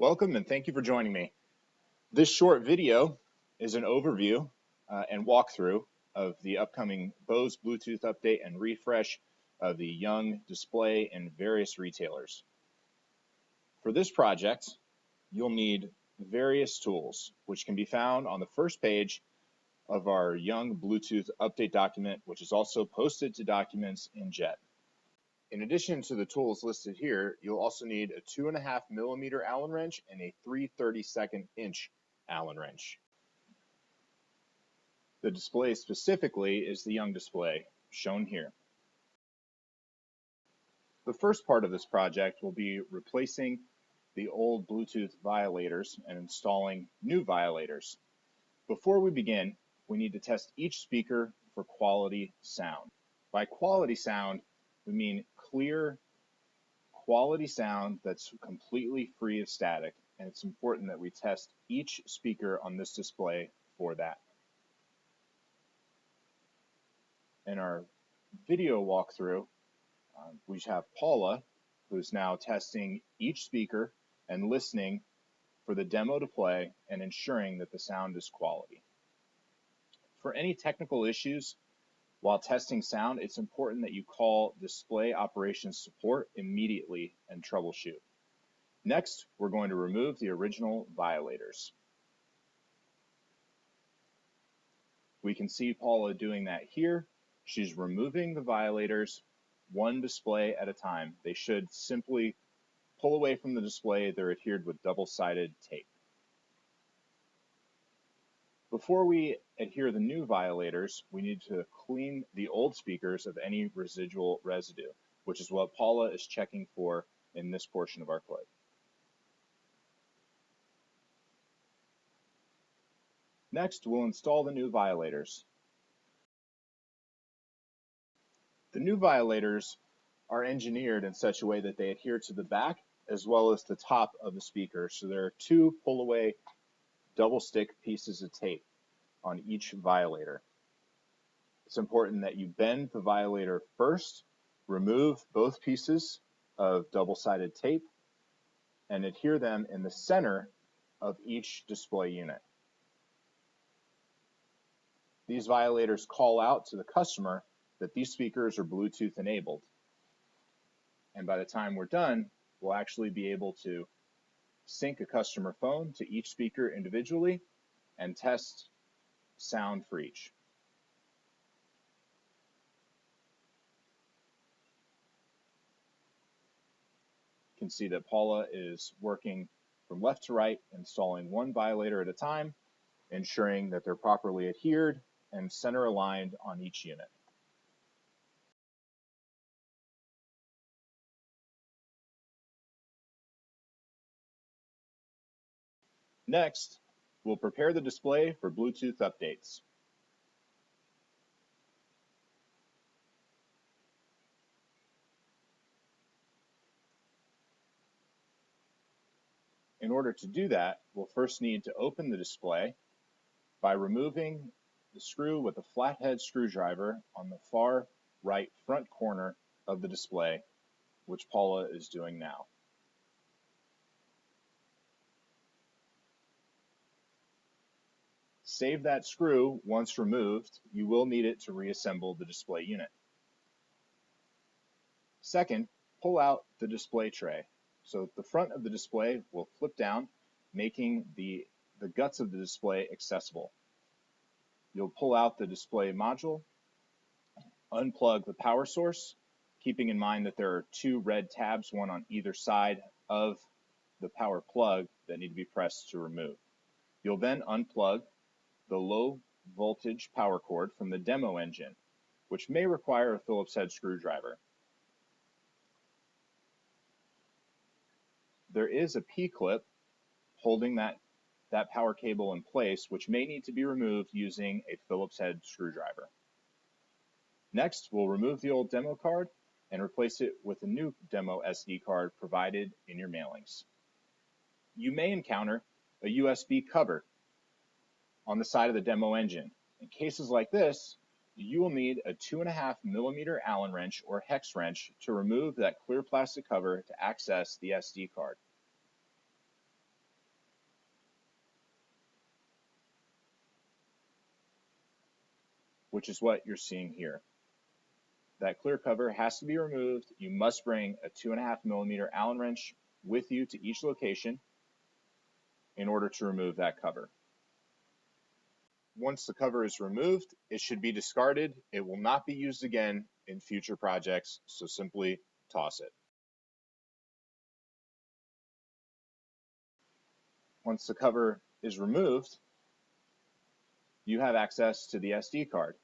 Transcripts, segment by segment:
Welcome and thank you for joining me. This short video is an overview and walkthrough of the upcoming Bose Bluetooth update and refresh of the Young display in various retailers. For this project, you'll need various tools, which can be found on the first page of our Young Bluetooth update document, which is also posted to documents in JET. In addition to the tools listed here, you'll also need a 2.5 millimeter Allen wrench and a 3/32 inch Allen wrench. The display specifically is the Young display, shown here. The first part of this project will be replacing the old Bluetooth violators and installing new violators. Before we begin, we need to test each speaker for quality sound. By quality sound, we mean clear, quality sound that's completely free of static, and it's important that we test each speaker on this display for that. In our video walkthrough, we have Paula, who's now testing each speaker and listening for the demo to play and ensuring that the sound is quality. For any technical issues while testing sound, it's important that you call display operations support immediately and troubleshoot. Next, we're going to remove the original violators. We can see Paula doing that here. She's removing the violators one display at a time. They should simply pull away from the display. They're adhered with double-sided tape. Before we adhere the new violators, we need to clean the old speakers of any residual residue, which is what Paula is checking for in this portion of our clip. Next, we'll install the new violators. The new violators are engineered in such a way that they adhere to the back as well as the top of the speaker. So there are two pull-away double-stick pieces of tape on each violator. It's important that you bend the violator first, remove both pieces of double-sided tape, and adhere them in the center of each display unit. These violators call out to the customer that these speakers are Bluetooth enabled. And by the time we're done, we'll actually be able to sync a customer phone to each speaker individually and test sound for each. You can see that Paula is working from left to right, installing one violator at a time, ensuring that they're properly adhered and center aligned on each unit. Next, we'll prepare the display for Bluetooth updates. In order to do that, we'll first need to open the display by removing the screw with a flathead screwdriver on the far right front corner of the display, which Paula is doing now. Save that screw once removed. You will need it to reassemble the display unit. Second, pull out the display tray. So the front of the display will flip down, making the guts of the display accessible. You'll pull out the display module, unplug the power source, keeping in mind that there are two red tabs, one on either side of the power plug, that need to be pressed to remove. You'll then unplug the low voltage power cord from the demo engine, which may require a Phillips head screwdriver. There is a P-clip holding that power cable in place, which may need to be removed using a Phillips head screwdriver. Next, we'll remove the old demo card and replace it with a new demo SD card provided in your mailings. You may encounter a USB cover on the side of the demo engine. In cases like this, you will need a 2.5 millimeter Allen wrench or hex wrench to remove that clear plastic cover to access the SD card. which is what you're seeing here. That clear cover has to be removed. You must bring a 2.5mm Allen wrench with you to each location in order to remove that cover. Once the cover is removed, it should be discarded. It will not be used again in future projects, so simply toss it. Once the cover is removed, you have access to the SD card.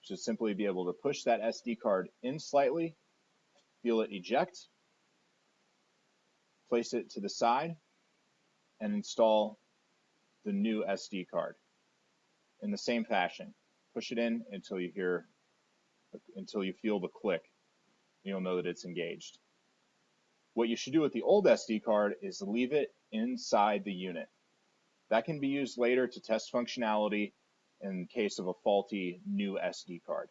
You should simply be able to push that SD card in slightly, feel it eject, place it to the side, and install the new SD card in the same fashion. Push it in until you feel the click. You'll know that it's engaged. What you should do with the old SD card is leave it inside the unit. That can be used later to test functionality in case of a faulty new SD card.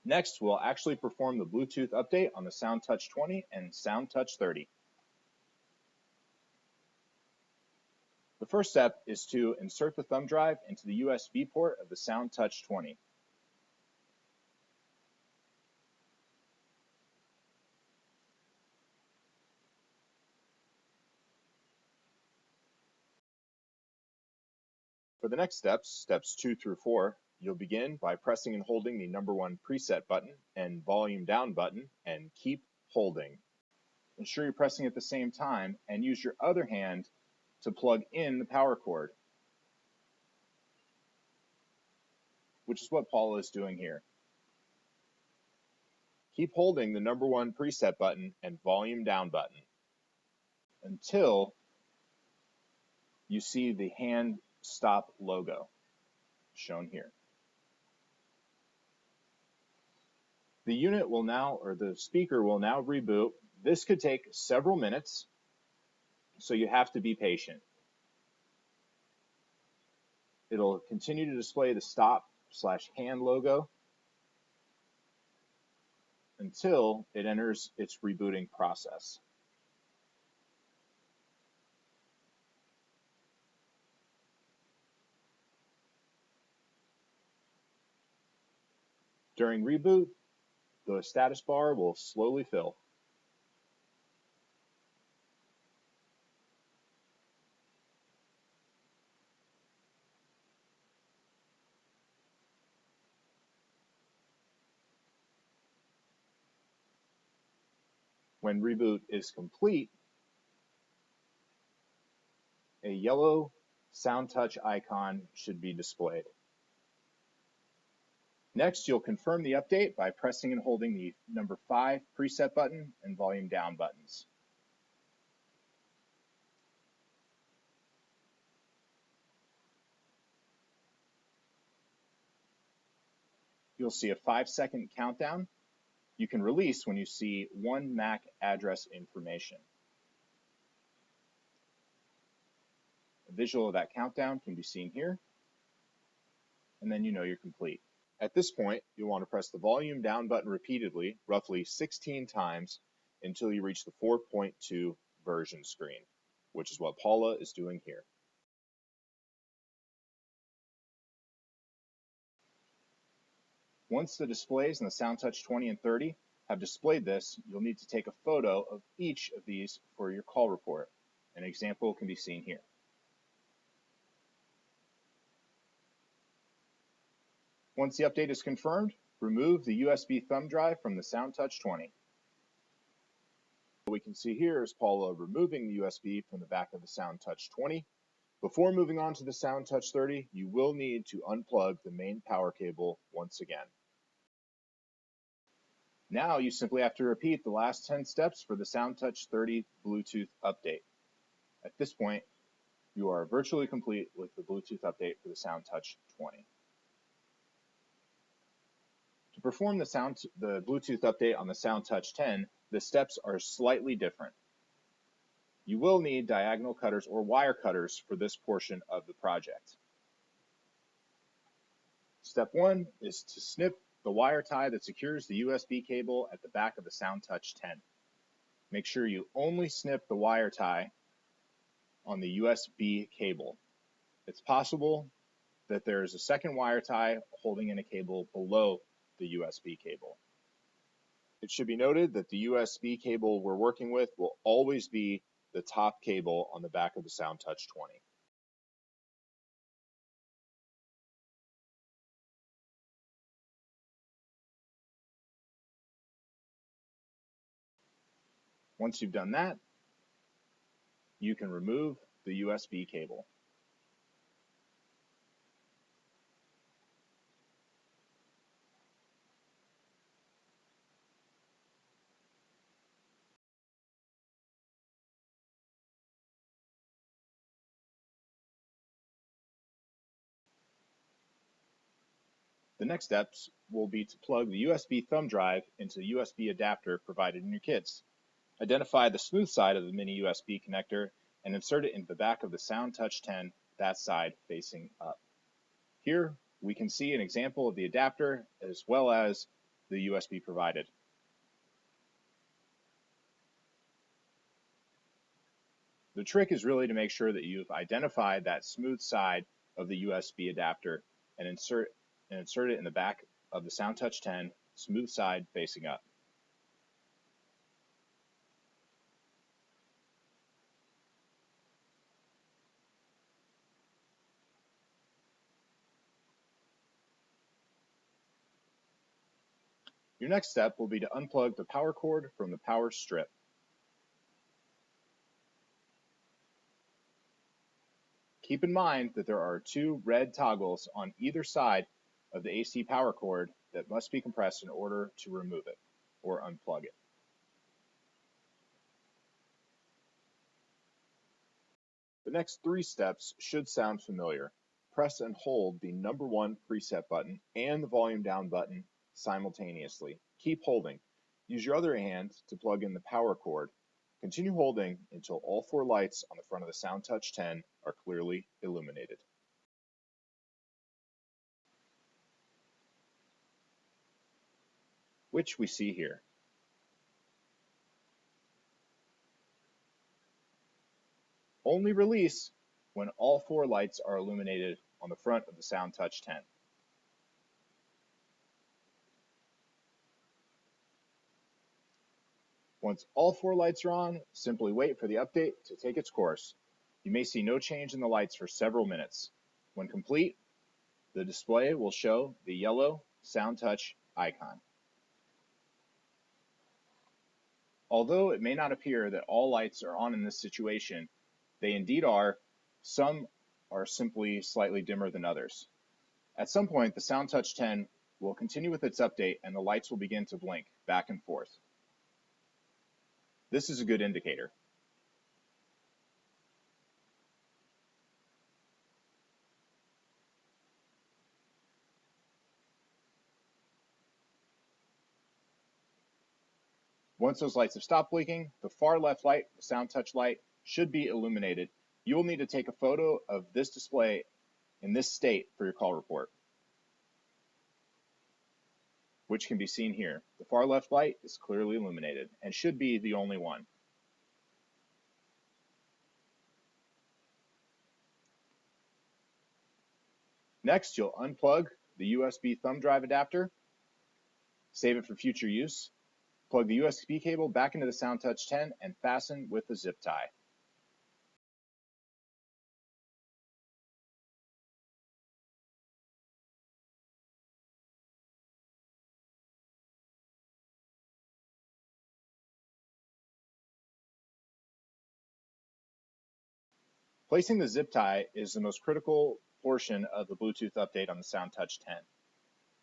Next, we'll actually perform the Bluetooth update on the SoundTouch 20 and SoundTouch 30. The first step is to insert the thumb drive into the USB port of the SoundTouch 20. For the next steps 2 through 4, you'll begin by pressing and holding the number 1 preset button and volume down button and keep holding. Ensure you're pressing at the same time and use your other hand to plug in the power cord, which is what Paula is doing here. Keep holding the number 1 preset button and volume down button until you see the hand stop logo shown here. The unit will now, or the speaker will now reboot. This could take several minutes, so you have to be patient. It'll continue to display the stop/hand logo until it enters its rebooting process. During reboot, the status bar will slowly fill. When reboot is complete, a yellow SoundTouch icon should be displayed. Next, you'll confirm the update by pressing and holding the number 5 preset button and volume down buttons. You'll see a 5-second countdown. You can release when you see 1 MAC address information. A visual of that countdown can be seen here, and then you know you're complete. At this point, you'll want to press the volume down button repeatedly, roughly 16 times, until you reach the 4.2 version screen, which is what Paula is doing here. Once the displays in the SoundTouch 20 and 30 have displayed this, you'll need to take a photo of each of these for your call report. An example can be seen here. Once the update is confirmed, remove the USB thumb drive from the SoundTouch 20. What we can see here is Paula removing the USB from the back of the SoundTouch 20. Before moving on to the SoundTouch 30, you will need to unplug the main power cable once again. Now you simply have to repeat the last 10 steps for the SoundTouch 30 Bluetooth update. At this point, you are virtually complete with the Bluetooth update for the SoundTouch 20. To perform the Bluetooth update on the SoundTouch 10, the steps are slightly different. You will need diagonal cutters or wire cutters for this portion of the project. Step 1 is to snip the wire tie that secures the USB cable at the back of the SoundTouch 10. Make sure you only snip the wire tie on the USB cable. It's possible that there is a second wire tie holding in a cable below the USB cable. It should be noted that the USB cable we're working with will always be the top cable on the back of the SoundTouch 20. Once you've done that, you can remove the USB cable. The next steps will be to plug the USB thumb drive into the USB adapter provided in your kits. Identify the smooth side of the mini USB connector and insert it into the back of the SoundTouch 10, that side facing up. Here we can see an example of the adapter as well as the USB provided. The trick is really to make sure that you've identified that smooth side of the USB adapter and insert it in the back of the SoundTouch 10, smooth side facing up. Your next step will be to unplug the power cord from the power strip. Keep in mind that there are two red toggles on either side of the AC power cord that must be compressed in order to remove it or unplug it. The next 3 steps should sound familiar. Press and hold the number 1 preset button and the volume down button simultaneously. Keep holding. Use your other hand to plug in the power cord. Continue holding until all 4 lights on the front of the SoundTouch 10 are clearly illuminated. Which we see here. Only release when all 4 lights are illuminated on the front of the SoundTouch 10. Once all 4 lights are on, simply wait for the update to take its course. You may see no change in the lights for several minutes. When complete, the display will show the yellow SoundTouch icon. Although it may not appear that all lights are on in this situation, they indeed are. Some are simply slightly dimmer than others. At some point, the SoundTouch 10 will continue with its update and the lights will begin to blink back and forth. This is a good indicator. Once those lights have stopped blinking, the far left light, the SoundTouch light, should be illuminated. You will need to take a photo of this display in this state for your call report, which can be seen here. The far left light is clearly illuminated and should be the only one. Next, you'll unplug the USB thumb drive adapter, save it for future use, plug the USB cable back into the SoundTouch 10 and fasten with a zip tie. Placing the zip tie is the most critical portion of the Bluetooth update on the SoundTouch 10.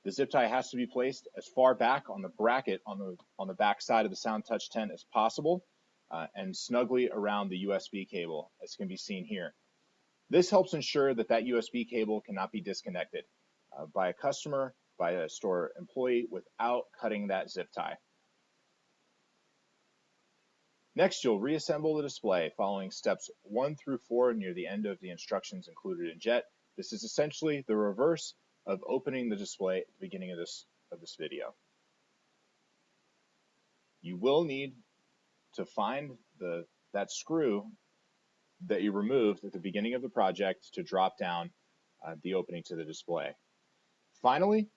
The zip tie has to be placed as far back on the bracket on the back side of the SoundTouch 10 as possible and snugly around the USB cable, as can be seen here. This helps ensure that that USB cable cannot be disconnected by a customer, by a store employee without cutting that zip tie. Next, you'll reassemble the display following steps 1 through 4 near the end of the instructions included in JET. This is essentially the reverse of opening the display at the beginning of this video. You will need to find that screw that you removed at the beginning of the project to drop down the opening to the display. Finally,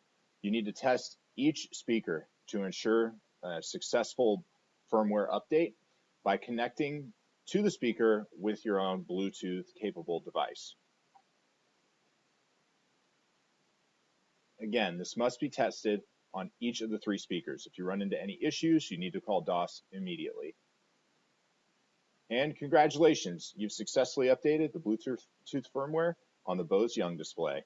you need to test each speaker to ensure a successful firmware update by connecting to the speaker with your own Bluetooth capable device. Again, this must be tested on each of the 3 speakers. If you run into any issues, you need to call DOS immediately. And congratulations, you've successfully updated the Bluetooth firmware on the Bose Young display.